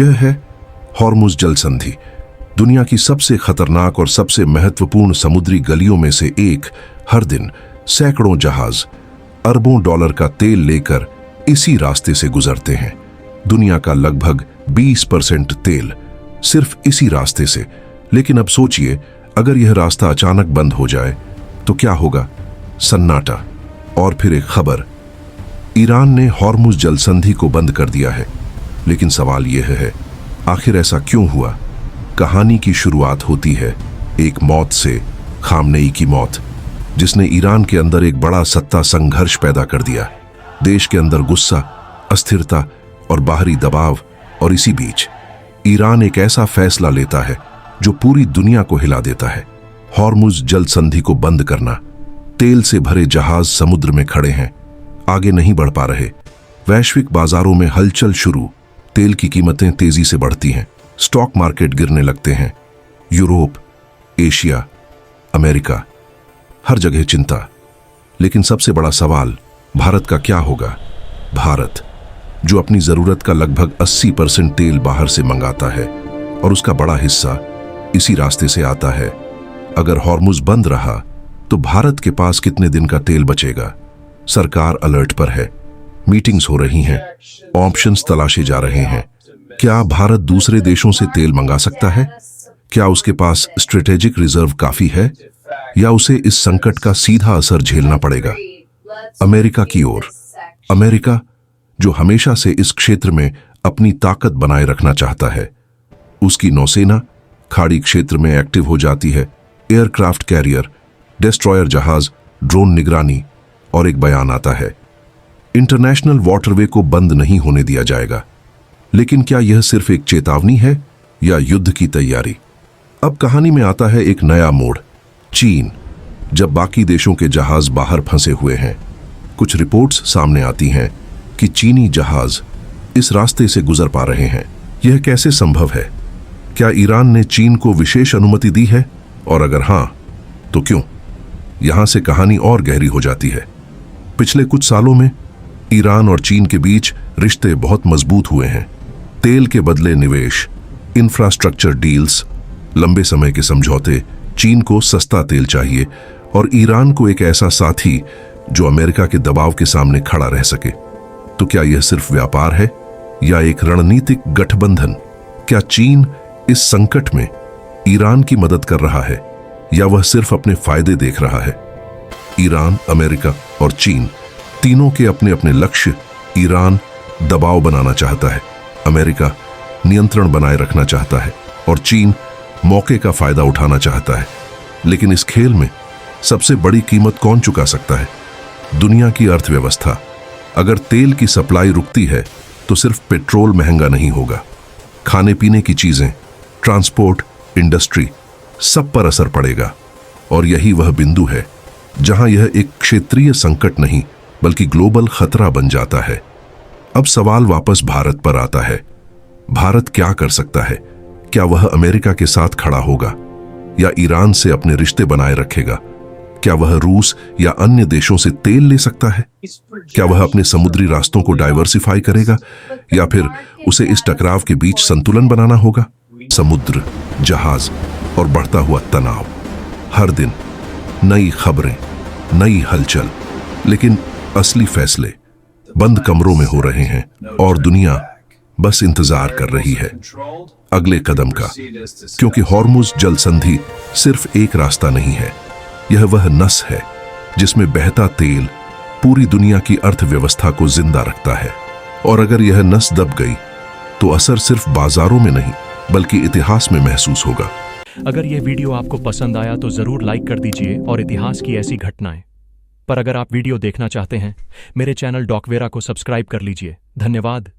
यह है हॉर्मुज़ जल संधि, दुनिया की सबसे खतरनाक और सबसे महत्वपूर्ण समुद्री गलियों में से एक। हर दिन सैकड़ों जहाज अरबों डॉलर का तेल लेकर इसी रास्ते से गुजरते हैं। दुनिया का लगभग 20% तेल सिर्फ इसी रास्ते से। लेकिन अब सोचिए, अगर यह रास्ता अचानक बंद हो जाए तो क्या होगा? सन्नाटा। और फिर एक खबर, ईरान ने हॉर्मुज़ जल संधि को बंद कर दिया है। लेकिन सवाल यह है, आखिर ऐसा क्यों हुआ? कहानी की शुरुआत होती है एक मौत से, खामनेई की मौत, जिसने ईरान के अंदर एक बड़ा सत्ता संघर्ष पैदा कर दिया। देश के अंदर गुस्सा, अस्थिरता और बाहरी दबाव, और इसी बीच ईरान एक ऐसा फैसला लेता है जो पूरी दुनिया को हिला देता है। हॉर्मुज़ जल संधि को बंद करना। तेल से भरे जहाज समुद्र में खड़े हैं, आगे नहीं बढ़ पा रहे। वैश्विक बाजारों में हलचल शुरू, तेल की कीमतें तेजी से बढ़ती हैं, स्टॉक मार्केट गिरने लगते हैं। यूरोप, एशिया, अमेरिका, हर जगह चिंता। लेकिन सबसे बड़ा सवाल, भारत का क्या होगा? भारत जो अपनी जरूरत का लगभग 80% तेल बाहर से मंगाता है और उसका बड़ा हिस्सा इसी रास्ते से आता है। अगर हॉर्मुज़ बंद रहा तो भारत के पास कितने दिन का तेल बचेगा? सरकार अलर्ट पर है, मीटिंग्स हो रही हैं, ऑप्शंस तलाशे जा रहे हैं। क्या भारत दूसरे देशों से तेल मंगा सकता है? क्या उसके पास स्ट्रेटेजिक रिजर्व काफी है, या उसे इस संकट का सीधा असर झेलना पड़ेगा? अमेरिका की ओर, अमेरिका जो हमेशा से इस क्षेत्र में अपनी ताकत बनाए रखना चाहता है, उसकी नौसेना खाड़ी क्षेत्र में एक्टिव हो जाती है। एयरक्राफ्ट कैरियर, डिस्ट्रॉयर जहाज, ड्रोन निगरानी, और एक बयान आता है, इंटरनेशनल वाटरवे को बंद नहीं होने दिया जाएगा। लेकिन क्या यह सिर्फ एक चेतावनी है या युद्ध की तैयारी? अब कहानी में आता है एक नया मोड़, चीन। जब बाकी देशों के जहाज बाहर फंसे हुए हैं, कुछ रिपोर्ट्स सामने आती हैं कि चीनी जहाज इस रास्ते से गुजर पा रहे हैं। यह कैसे संभव है? क्या ईरान ने चीन को विशेष अनुमति दी है? और अगर हां, तो क्यों? यहां से कहानी और गहरी हो जाती है। पिछले कुछ सालों में ईरान और चीन के बीच रिश्ते बहुत मजबूत हुए हैं। तेल के बदले निवेश, इंफ्रास्ट्रक्चर डील्स, लंबे समय के समझौते। चीन को सस्ता तेल चाहिए और ईरान को एक ऐसा साथी जो अमेरिका के दबाव के सामने खड़ा रह सके। तो क्या यह सिर्फ व्यापार है या एक रणनीतिक गठबंधन? क्या चीन इस संकट में ईरान की मदद कर रहा है या वह सिर्फ अपने फायदे देख रहा है? ईरान, अमेरिका और चीन तीनों के अपने अपने लक्ष्य। ईरान दबाव बनाना चाहता है, अमेरिका नियंत्रण बनाए रखना चाहता है और चीन मौके का फायदा उठाना चाहता है। लेकिन इस खेल में सबसे बड़ी कीमत कौन चुका सकता है? दुनिया की अर्थव्यवस्था। अगर तेल की सप्लाई रुकती है तो सिर्फ पेट्रोल महंगा नहीं होगा, खाने पीने की चीजें, ट्रांसपोर्ट, इंडस्ट्री, सब पर असर पड़ेगा। और यही वह बिंदु है जहां यह एक क्षेत्रीय संकट नहीं बल्कि ग्लोबल खतरा बन जाता है। अब सवाल वापस भारत पर आता है। भारत क्या कर सकता है? क्या वह अमेरिका के साथ खड़ा होगा या ईरान से अपने रिश्ते बनाए रखेगा? क्या वह रूस या अन्य देशों से तेल ले सकता है? क्या वह अपने समुद्री रास्तों को डाइवर्सिफाई करेगा या फिर उसे इस टकराव के बीच संतुलन बनाना होगा? समुद्र, जहाज और बढ़ता हुआ तनाव। हर दिन नई खबरें, नई हलचल। लेकिन असली फैसले बंद कमरों में हो रहे हैं और दुनिया बस इंतजार कर रही है अगले कदम का। क्योंकि हॉर्मुज़ जल संधि सिर्फ एक रास्ता नहीं है, यह वह नस है जिसमें बहता तेल पूरी दुनिया की अर्थव्यवस्था को जिंदा रखता है। और अगर यह नस दब गई तो असर सिर्फ बाजारों में नहीं बल्कि इतिहास में महसूस होगा। अगर यह वीडियो आपको पसंद आया तो जरूर लाइक कर दीजिए और इतिहास की ऐसी घटनाएं पर अगर आप वीडियो देखना चाहते हैं, मेरे चैनल डॉकवेरा को सब्सक्राइब कर लीजिए। धन्यवाद।